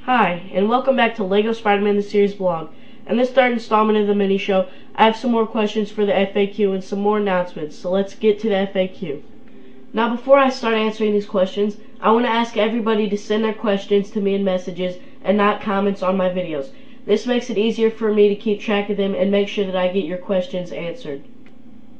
Hi, and welcome back to LEGO Spider-Man the Series blog. In this third installment of the mini-show, I have some more questions for the FAQ and some more announcements, so let's get to the FAQ. Now before I start answering these questions, I want to ask everybody to send their questions to me in messages and not comments on my videos. This makes it easier for me to keep track of them and make sure that I get your questions answered.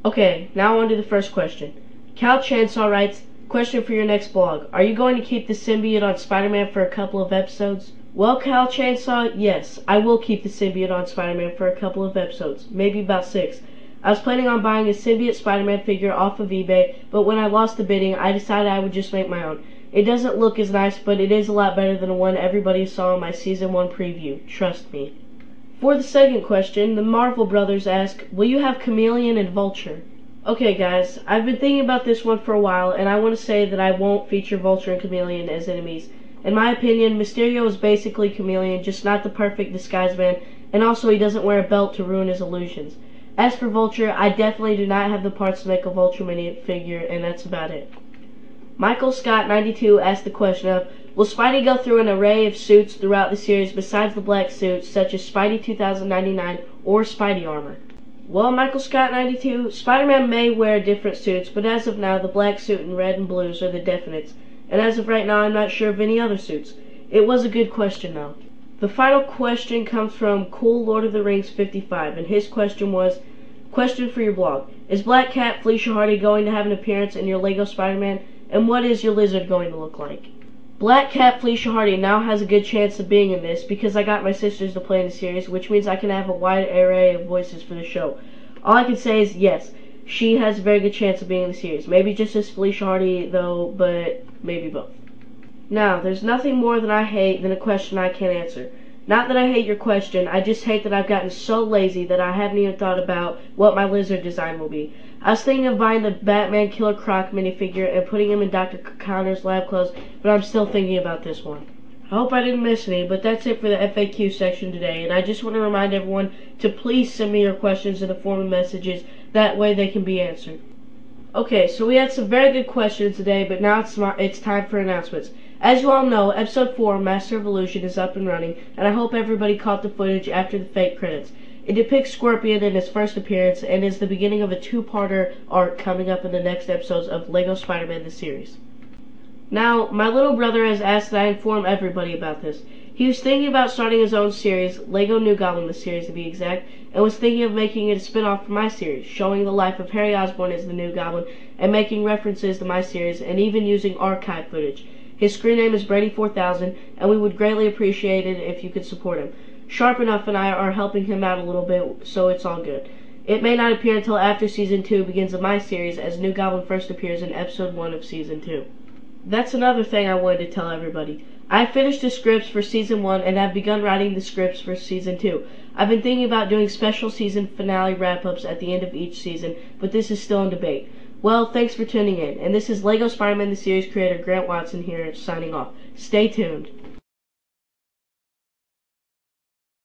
Okay, now on to the first question. Cal Chainsaw writes, question for your next blog. Are you going to keep the symbiote on Spider-Man for a couple of episodes? Well, Cal Chainsaw, yes, I will keep the symbiote on Spider-Man for a couple of episodes, maybe about 6. I was planning on buying a symbiote Spider-Man figure off of eBay, but when I lost the bidding, I decided I would just make my own. It doesn't look as nice, but it is a lot better than the one everybody saw in my Season 1 preview, trust me. For the second question, the Marvel Brothers ask, will you have Chameleon and Vulture? Okay guys, I've been thinking about this one for a while, and I want to say that I won't feature Vulture and Chameleon as enemies. In my opinion, Mysterio is basically Chameleon, just not the perfect disguise man, and also he doesn't wear a belt to ruin his illusions. As for Vulture, I definitely do not have the parts to make a Vulture minifigure, and that's about it. Michael Scott 92 asked the question of, will Spidey go through an array of suits throughout the series besides the black suits, such as Spidey 2099 or Spidey armor? Well, Michael Scott 92, Spider-Man may wear different suits, but as of now, the black suit and red and blues are the definites. And as of right now, I'm not sure of any other suits. It was a good question, though. The final question comes from Cool Lord of the Rings 55, and his question was, question for your blog. Is Black Cat Felicia Hardy going to have an appearance in your LEGO Spider-Man, and what is your lizard going to look like? Black Cat Felicia Hardy now has a good chance of being in this because I got my sisters to play in the series, which means I can have a wide array of voices for the show. All I can say is yes, she has a very good chance of being in the series. Maybe just as Felicia Hardy though, but maybe both. Now, there's nothing more that I hate than a question I can't answer. Not that I hate your question, I just hate that I've gotten so lazy that I haven't even thought about what my lizard design will be. I was thinking of buying the Batman Killer Croc minifigure and putting him in Dr. Connor's lab clothes, but I'm still thinking about this one. I hope I didn't miss any, but that's it for the FAQ section today, and I just want to remind everyone to please send me your questions in the form of messages, that way they can be answered. Okay, so we had some very good questions today, but now it's time for announcements. As you all know, Episode 4, Master of Illusion, is up and running, and I hope everybody caught the footage after the fake credits. It depicts Scorpion in his first appearance, and is the beginning of a 2-parter arc coming up in the next episodes of LEGO Spider-Man the Series. Now, my little brother has asked that I inform everybody about this. He was thinking about starting his own series, LEGO New Goblin the Series to be exact, and was thinking of making it a spin-off from my series, showing the life of Harry Osborn as the New Goblin, and making references to my series, and even using archive footage. His screen name is Brady4000, and we would greatly appreciate it if you could support him. Sharp Enough and I are helping him out a little bit, so it's all good. It may not appear until after Season 2 begins of my series, as New Goblin first appears in Episode 1 of Season 2. That's another thing I wanted to tell everybody. I finished the scripts for Season 1 and have begun writing the scripts for Season 2. I've been thinking about doing special season finale wrap-ups at the end of each season, but this is still in debate. Well, thanks for tuning in, and this is LEGO Spider-Man the Series creator Grant Watson here, signing off. Stay tuned.